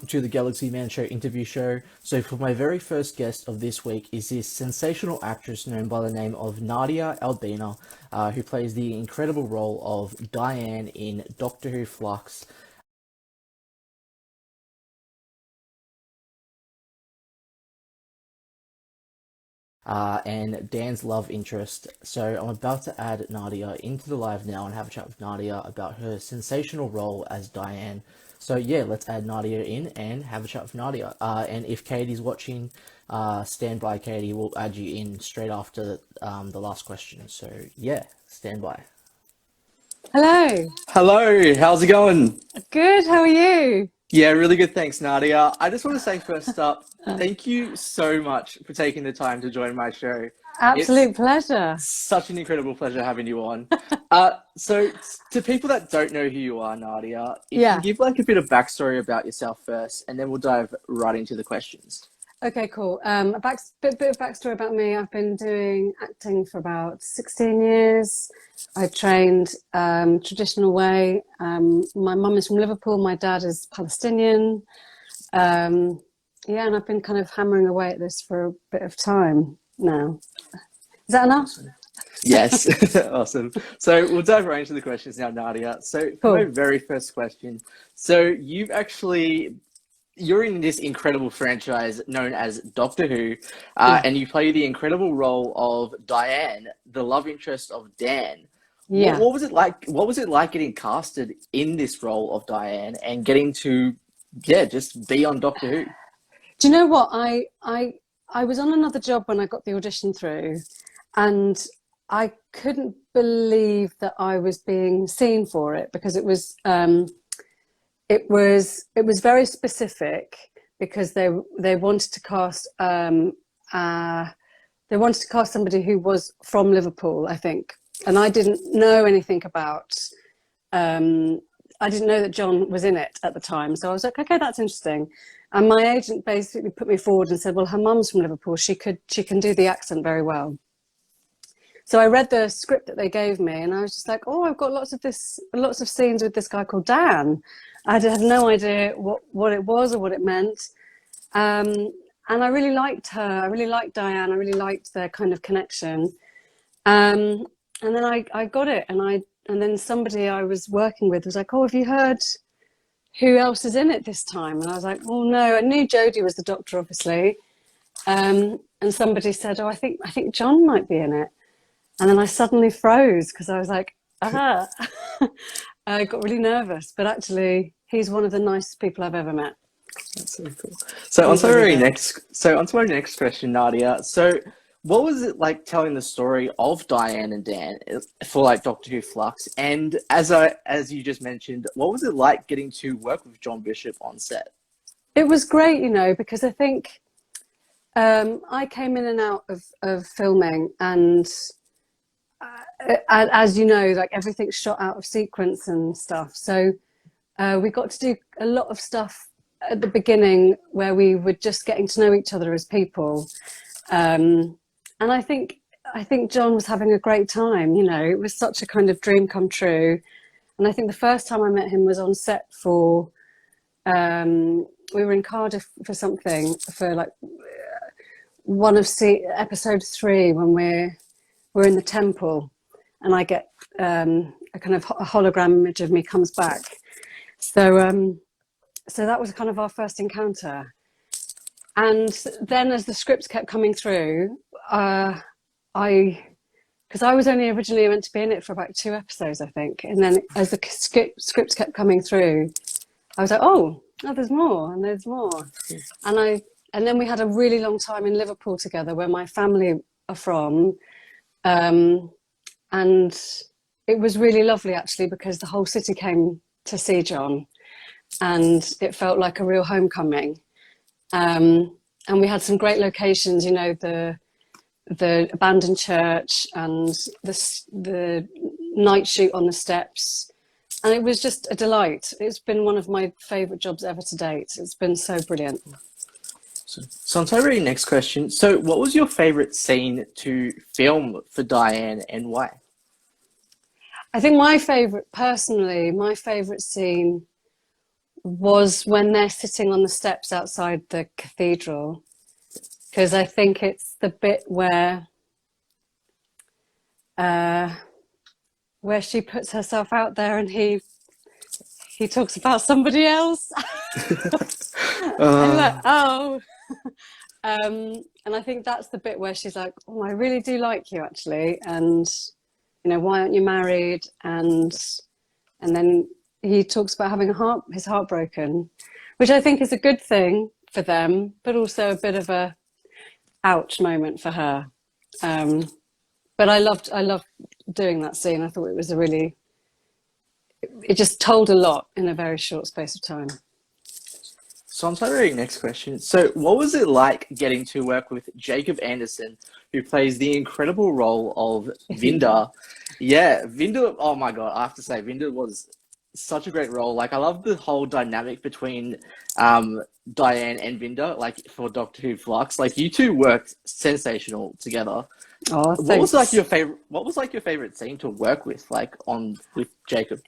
to the Galaxy Man Show interview show. So, for my very first guest of this week is this sensational actress known by the name of Nadia Albina, who plays the incredible role of Diane in Doctor Who Flux. And Dan's love interest. So I'm about to add Nadia into the live now and have a chat with Nadia about her sensational role as Diane. So yeah, let's add Nadia in and have a chat with Nadia. And if Katie's watching, stand by, Katie. We'll add you in straight after the last question. So yeah, stand by. Hello. Hello, how's it going? Good. How are you? Yeah, really good. Thanks, Nadia. I just want to say first up, thank you so much for taking the time to join my show. It's Absolute pleasure. such an incredible pleasure having you on. So to people that don't know who you are, Nadia, if you can Yeah. give like a bit of backstory about yourself first, and then we'll dive right into the questions. Okay, cool. A bit of backstory about me. I've been doing acting for about 16 years. I trained traditional way. My mum is from Liverpool. My dad is Palestinian. Um, yeah, and I've been kind of hammering away at this for a bit of time now. Is that enough? Awesome. Yes, awesome. So we'll dive right into the questions now, Nadia. So for my Cool. very first question, so you're in this incredible franchise known as Doctor Who, Yeah. and you play the incredible role of Diane, the love interest of Dan. What, Yeah. what was it like? What was it like getting casted in this role of Diane and getting to, yeah, just be on Doctor Who? Do you know what? I was on another job when I got the audition through, and I couldn't believe that I was being seen for it because it was very specific because they wanted to cast uh, they wanted to cast somebody who was from Liverpool, I think, and I didn't know anything about. Um, I didn't know that John was in it at the time, so I was like, okay, that's interesting. And my agent basically put me forward and said, well, her mum's from Liverpool. She can do the accent very well. So I read the script that they gave me, and I was just like, oh, I've got lots of scenes with this guy called Dan. I had no idea what it was or what it meant. Um, and I really liked her. I really liked Diane. I really liked their kind of connection. Um, and then I got it, and then somebody I was working with was like, oh, have you heard who else is in it this time? And I was like, oh no, I knew Jodie was the doctor, obviously. And somebody said, oh, I think John might be in it. And then I suddenly froze because I was like, ah, I got really nervous. But actually, he's one of the nicest people I've ever met. That's so cool. So He's really good. on to my next question, Nadia. So what was it like telling the story of Diane and Dan for like Doctor Who Flux? And as you just mentioned, what was it like getting to work with John Bishop on set? It was great, because I think I came in and out of filming, and as you know, like everything's shot out of sequence and stuff. So we got to do a lot of stuff at the beginning where we were just getting to know each other as people. And I think John was having a great time. It was such a kind of dream come true. And I think the first time I met him was on set for we were in Cardiff for something for like one of episode 3 when we're in the temple, and I get a kind of a hologram image of me comes back. So that was kind of our first encounter. And then as the scripts kept coming through, because I was only originally meant to be in it for about 2 episodes, I think. And then as the scripts kept coming through, I was like, oh, there's more, and there's more. And then we had a really long time in Liverpool together, where my family are from. And it was really lovely, actually, because the whole city came to see John, and it felt like a real homecoming. And we had some great locations, the abandoned church and the night shoot on the steps. And it was just a delight. It's been one of my favourite jobs ever to date. It's been so brilliant. So on to our next question. So what was your favorite scene to film for Diane and why? I think my favourite scene was when they're sitting on the steps outside the cathedral, because I think it's the bit where she puts herself out there and he talks about somebody else. I'm like, oh. And I think that's the bit where she's like, oh, I really do like you actually, and why aren't you married? And then he talks about having his heart broken, which I think is a good thing for them, but also a bit of a ouch moment for her. But I loved doing that scene. I thought it just told a lot in a very short space of time. So on to our next question. So what was it like getting to work with Jacob Anderson, who plays the incredible role of Vinda? Yeah, Vinda, oh my God, I have to say, Vinda was such a great role. Like, I love the whole dynamic between Diane and Vinda, like, for Doctor Who Flux. Like, you two worked sensational together. Oh, What was like your favorite scene to work with, like, with Jacob?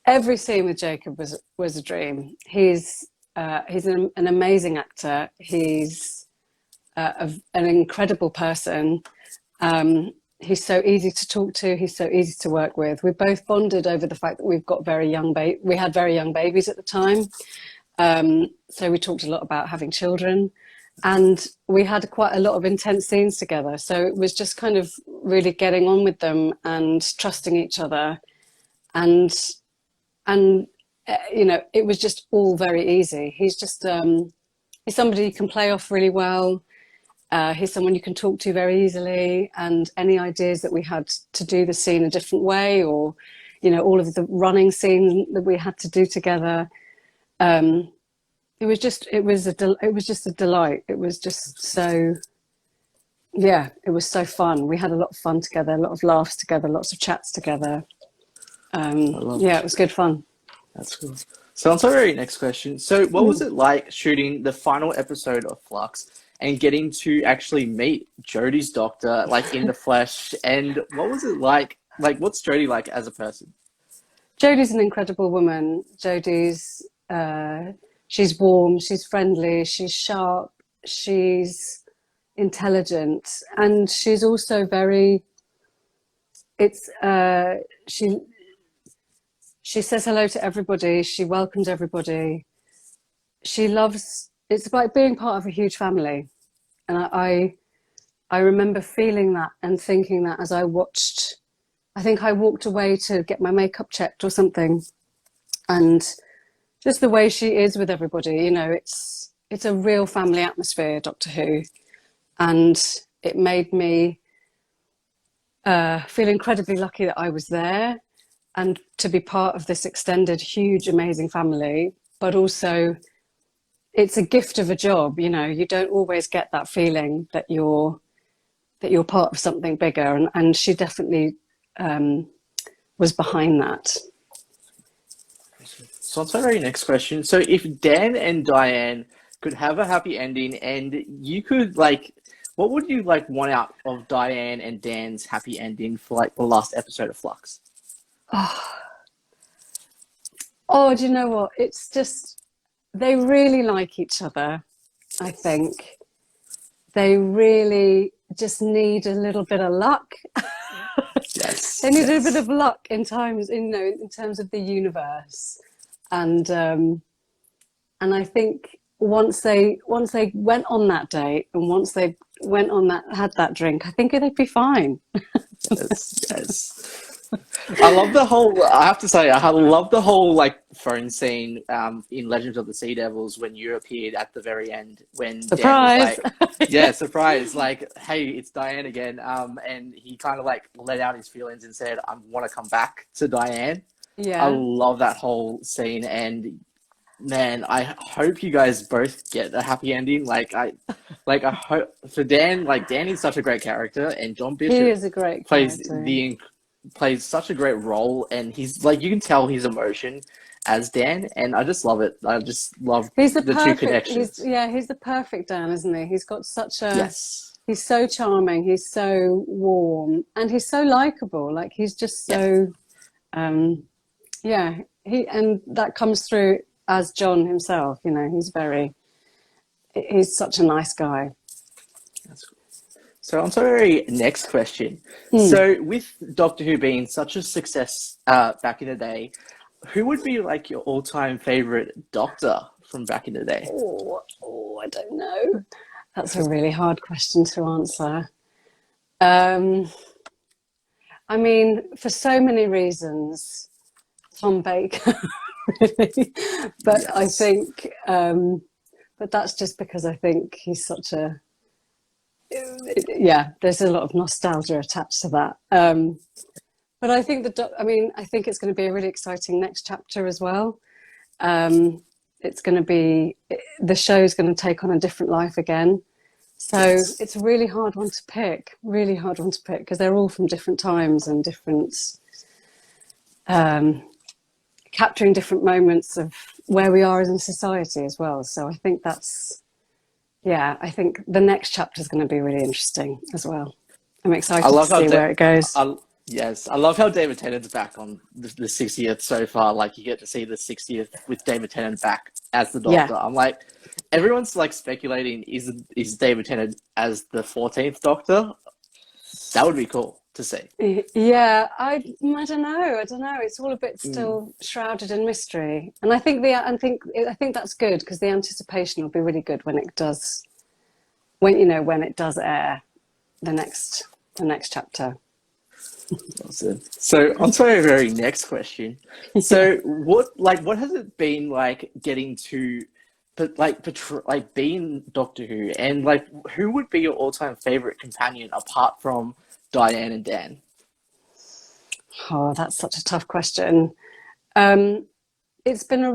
Every scene with Jacob was a dream. He's an amazing actor. He's an incredible person. He's so easy to talk to. He's so easy to work with. We both bonded over the fact that we've got we had very young babies at the time. So we talked a lot about having children, and we had quite a lot of intense scenes together. So it was just kind of really getting on with them and trusting each other, and it was just all very easy. He's just he's somebody you can play off really well. He's someone you can talk to very easily, and any ideas that we had to do the scene a different way, or all of the running scene that we had to do together, it was just a delight. It was just so, yeah, it was so fun. We had a lot of fun together, a lot of laughs together, lots of chats together. It was good fun. That's cool. So on to our very next question. So what was it like shooting the final episode of Flux and getting to actually meet Jodie's doctor, like, in the flesh? And what was it like? Like, what's Jodie like as a person? Jodie's an incredible woman. Jodie's she's warm, she's friendly, she's sharp, she's intelligent, and she's also very. She says hello to everybody. She welcomes everybody. It's like being part of a huge family. And I remember feeling that and thinking that as I watched. I think I walked away to get my makeup checked or something. And just the way she is with everybody, it's a real family atmosphere, Doctor Who. And it made me feel incredibly lucky that I was there and to be part of this extended, huge, amazing family. But also, it's a gift of a job. You don't always get that feeling that you're part of something bigger, and she definitely was behind that. So on to our very next question. So if Dan and Diane could have a happy ending, and you could, like, what would you like want out of Diane and Dan's happy ending for, like, the last episode of Flux? Oh, do you know what? It's just, they really like each other, I think. They really just need a little bit of luck. Yes. They need a bit of luck in terms of the universe. And I think once they went on that date, and once they had that drink, I think they'd be fine. Yes. I love the whole. I have to say, I love the whole, like, phone scene in Legends of the Sea Devils when you appeared at the very end. When surprise! Dan was like, yeah, surprise! Like, hey, it's Diane again. And he kind of, like, let out his feelings and said, "I want to come back to Diane." Yeah, I love that whole scene, and man, I hope you guys both get a happy ending. I hope for Dan. Like, Dan is such a great character, and John Bishop he is a great character. plays such a great role, and he's like, you can tell his emotion as Dan, and I just love it. I just love the two connections. He's the perfect Dan, isn't he? He's got such a yes. He's so charming. He's so warm, and he's so likable. Like, he's just so, and that comes through as John himself. You know, he's such a nice guy. That's cool. So on to our very next question. So with Doctor Who being such a success back in the day, who would be like your all-time favorite Doctor from back in the day? Oh, I don't know. That's a really hard question to answer. I mean, for so many reasons, Tom Baker, really. But Yes. I think, but that's just because I think he's such a, yeah, there's a lot of nostalgia attached to that. But I think I think it's going to be a really exciting next chapter as well. It's going to be, the show's going to take on a different life again. So it's a really hard one to pick, because they're all from different times and different, capturing different moments of where we are as in society as well. So I think I think the next chapter is going to be really interesting as well. I'm excited to see where it goes. Yes, I love how David Tennant's back on the 60th so far. Like, you get to see the 60th with David Tennant back as the Doctor. Yeah. I'm like, everyone's like speculating, is David Tennant as the 14th Doctor? That would be cool to see. Yeah, I don't know. It's all a bit still shrouded in mystery, and I think that's good, because the anticipation will be really good when it does, when it does air, the next chapter. Awesome. So on to our very next question. So what has it been like getting to, being Doctor Who, and like who would be your all-time favorite companion apart from Diane and Dan? Oh, that's such a tough question. It's been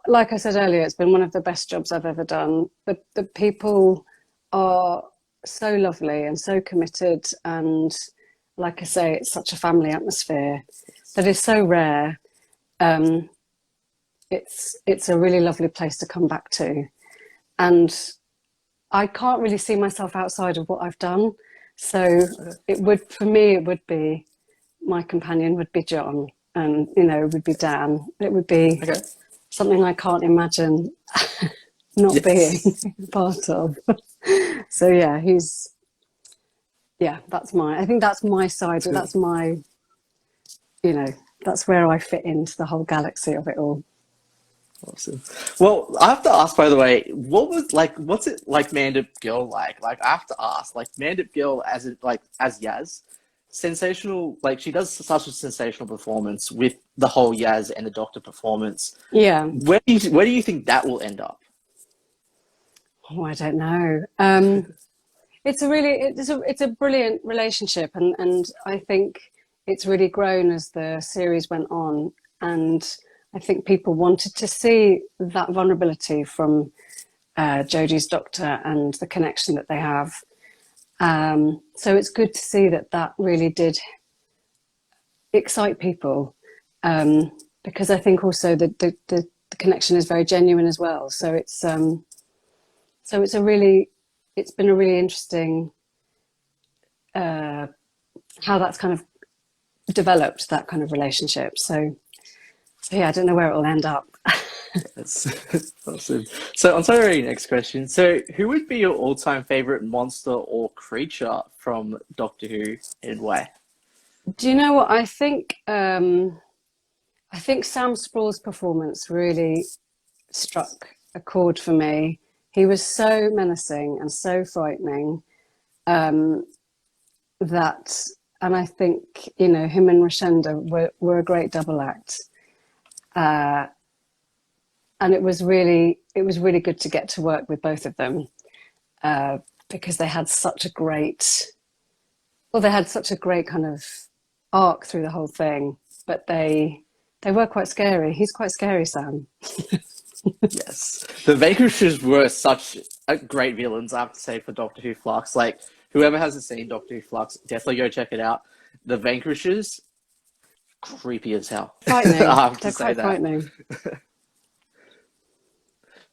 like I said earlier, it's been one of the best jobs I've ever done. The people are so lovely and so committed, and like I say, it's such a family atmosphere that is so rare. It's a really lovely place to come back to, and I can't really see myself outside of what I've done. So it would be, my companion would be John, and it would be Dan. It would be something I can't imagine not being part of. So yeah, I think that's my side. That's my, that's where I fit into the whole galaxy of it all. Awesome. Well, I have to ask, by the way, what's it like Mandip Gill like? Like, I have to ask, like, Mandip Gill as Yaz, sensational, like, she does such a sensational performance with the whole Yaz and the Doctor performance. Yeah. Where do you think that will end up? Oh, I don't know. It's a brilliant relationship, and I think it's really grown as the series went on, and I think people wanted to see that vulnerability from Jodie's Doctor and the connection that they have. So it's good to see that really did excite people, because I think also the connection is very genuine as well. So it's been a really interesting how that's kind of developed, that kind of relationship. So yeah, I don't know where it will end up. That's awesome. So on to our next question. So who would be your all-time favorite monster or creature from Doctor Who, and why? Do you know what I think? I think Sam Spruell's performance really struck a chord for me. He was so menacing and so frightening, and I think him and Rashenda were a great double act. And it was really good to get to work with both of them, because they had such a great kind of arc through the whole thing. But they were quite scary. He's quite scary, Sam. Yes, the Vanquishers were such a great villains, I have to say, for Doctor Who Flux. Like, whoever hasn't seen Doctor Who Flux, definitely go check it out. The Vanquishers, creepy as hell. Frightening. I have to They're say quite that. frightening.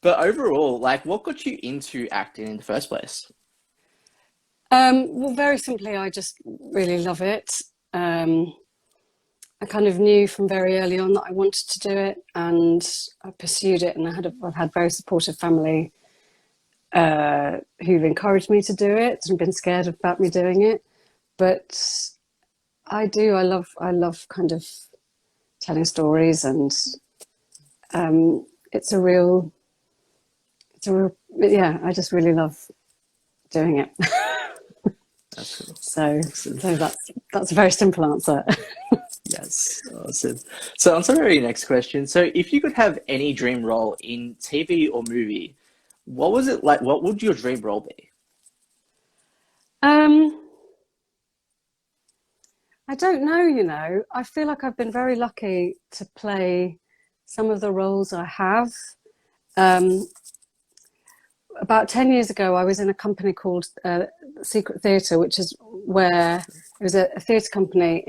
But overall, like, what got you into acting in the first place? Well, very simply, I just really love it. I kind of knew from very early on that I wanted to do it, and I pursued it. And I've had very supportive family who've encouraged me to do it and been scared about me doing it. But I love kind of telling stories, and yeah, I just really love doing it. That's cool. So Awesome. that's a very simple answer. Yes, awesome. So on to the very next question. So if you could have any dream role in TV or movie, what was it like? What would your dream role be? I don't know, I feel like I've been very lucky to play some of the roles I have. About 10 years ago, I was in a company called Secret Theatre, which is where it was a theatre company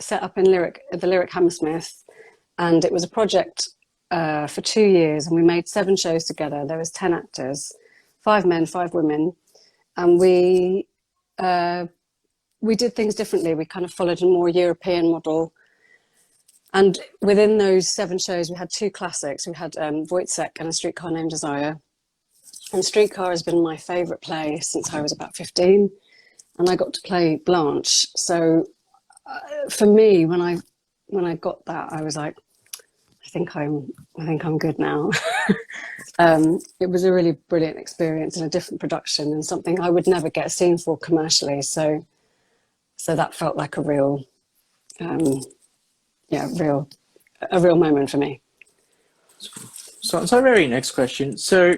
set up in the Lyric Hammersmith, and it was a project for 2 years, and we made 7 shows together. There was 10 actors, 5 men, 5 women, and we did things differently. We kind of followed a more European model. And within those 7 shows, we had 2 classics. We had Wojciech and A Streetcar Named Desire. And Streetcar has been my favourite play since I was about 15. And I got to play Blanche. So for me, when I got that, I was like, I think I'm good now. It was a really brilliant experience and a different production, and something I would never get seen for commercially. So that felt like a real moment for me. So the very next question. So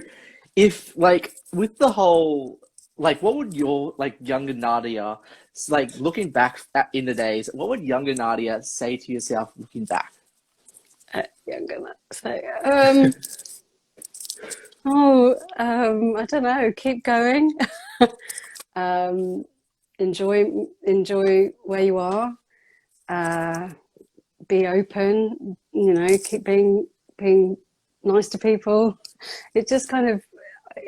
if like with the whole like what would your like younger Nadia like looking back in the days, what would younger Nadia say to yourself looking back? Younger say, I don't know, keep going. Enjoy where you are. Be open, keep being nice to people. It just kind of,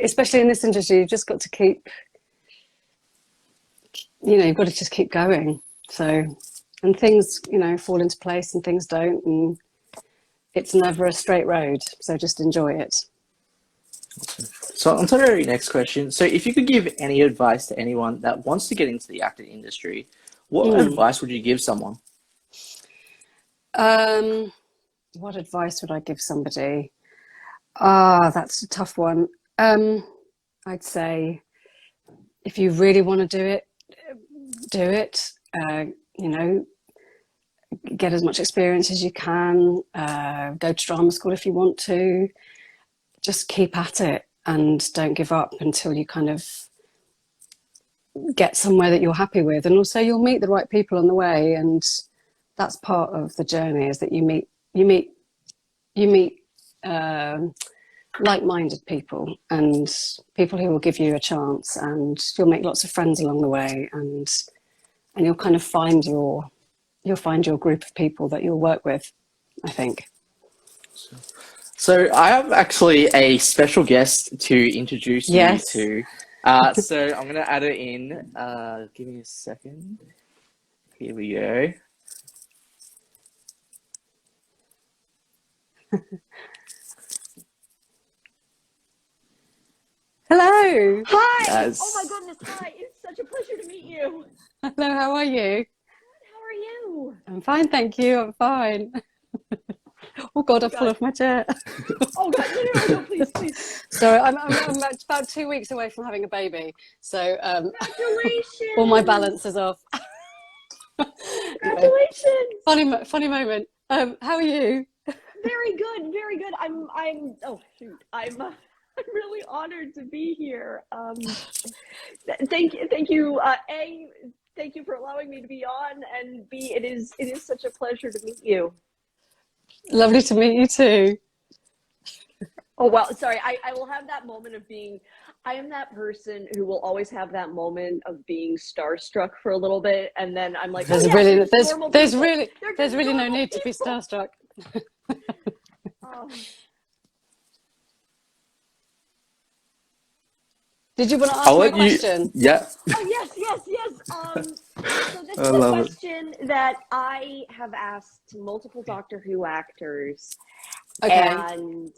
especially in this industry, you've just got to keep, you've got to just keep going. So, and things, fall into place and things don't, and it's never a straight road. So just enjoy it. So on to the very next question. So if you could give any advice to anyone that wants to get into the acting industry, what advice would you give someone? What advice would I give somebody? That's a tough one. I'd say if you really want to do it, do it. Get as much experience as you can. Go to drama school if you want to. Just keep at it and don't give up until you kind of get somewhere that you're happy with. And also you'll meet the right people on the way, and that's part of the journey, is that you meet like-minded people and people who will give you a chance, and you'll make lots of friends along the way, and you'll kind of find your group of people that you'll work with, I think. So I have actually a special guest to introduce you to. So I'm going to add her in. Give me a second. Here we go. Hello. Hi. Yes. Oh my goodness. Hi. It's such a pleasure to meet you. Hello, how are you? How are you? I'm fine, thank you. I'm fine. Oh God, I've fallen off my chair. Oh God, no, please. Sorry, I'm about 2 weeks away from having a baby, so Congratulations. all my balance is off. Congratulations. Funny moment. How are you? Very good. I'm really honored to be here. Thank you. Thank you for allowing me to be on, and B, it is such a pleasure to meet you. Lovely to meet you too. Oh, well, sorry. I will have that moment of being, I am that person who will always have that moment of being starstruck for a little bit. And then I'm like, there's really no need to be starstruck. Did you want to I'll ask me a let you. question? Yeah. Oh, yes, yes, yes. So this I is a love it. question that I have asked multiple Doctor Who actors, Okay. and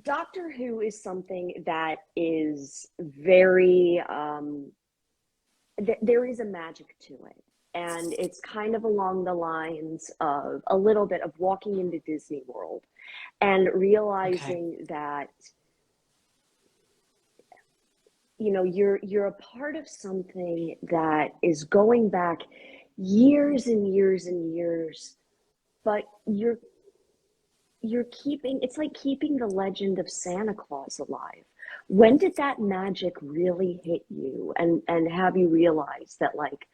Doctor Who is something that is very, there is a magic to it. And it's kind of along the lines of a little bit of walking into Disney World and realizing that, you know, you're a part of something that is going back years and years and years, but you're keeping, it's like keeping the legend of Santa Claus alive. When did that magic really hit you and have you realize that, like,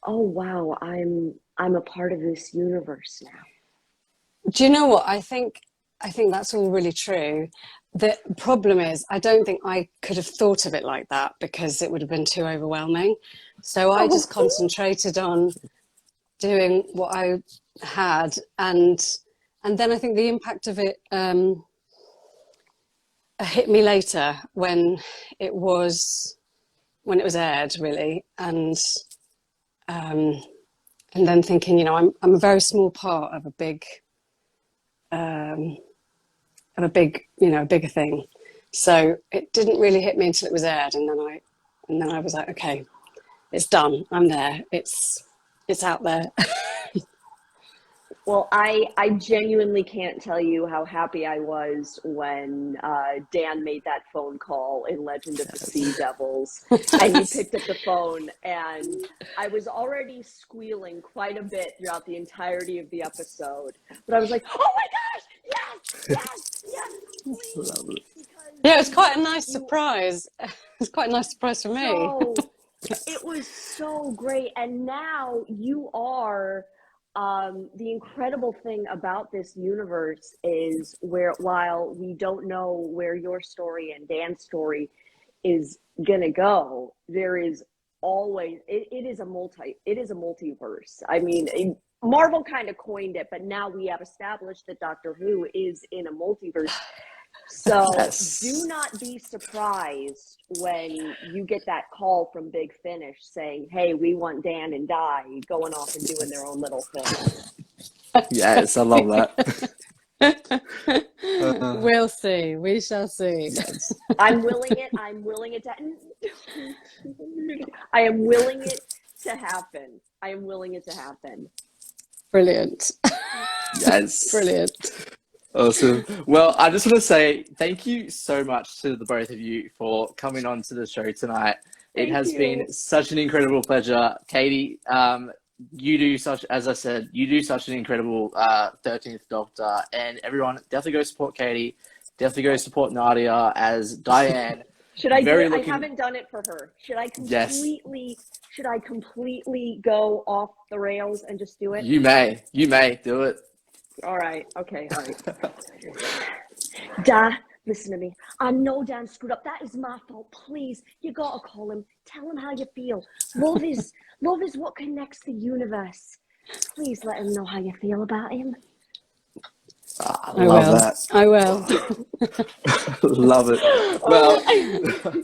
oh wow, I'm a part of this universe now? Do you know what? I think that's all really true. The problem is, I don't think I could have thought of it like that because it would have been too overwhelming. So I just Oh, concentrated on doing what I had, and then I think the impact of it hit me later it was when it was aired, really, um, and then thinking, you know, I'm a very small part of a big you know, a bigger thing. So it didn't really hit me until it was aired, and then I was like, okay, it's done. I'm there. It's out there. well, I genuinely can't tell you how happy I was when Dan made that phone call in Legend of the Sea Devils, and you picked up the phone, and I was already squealing quite a bit throughout the entirety of the episode, but I was like, oh my gosh, yes, yes, yes, Love please, it. because Yeah, it was quite a you nice you surprise. It was quite a nice surprise for me. so it was so great. And now you are, the incredible thing about this universe is where, while we don't know where your story and Dan's story is gonna go, there is always, it is a multiverse. I mean, Marvel kind of coined it, but now we have established that Doctor Who is in a multiverse. So do Yes. not be surprised when you get that call from Big Finish saying, hey, we want Dan and Di going off and doing their own little thing. Yes, I love that. We'll see. We shall see. Yes. I'm willing it. I'm willing it to. I am willing it to happen. I am willing it to happen. Brilliant. Yes. Brilliant. Awesome. Well, I just want to say thank you so much to the both of you for coming on to the show tonight. It Thank has you. been such an incredible pleasure. Katie, you do such, as I said, you do such an incredible 13th Doctor, and everyone definitely go support Katie. Definitely go support Nadia as Diane. Should I do Very it? I looking, haven't done it for her. yes, Should I completely go off the rails and just do it? you may do it. All right. Okay. All right. Da, listen to me. I know Dan screwed up. That is my fault. Please, you gotta call him. Tell him how you feel. Love is what connects the universe. Please let him know how you feel about him. I I love will. that. I will. Love it. Oh, Well,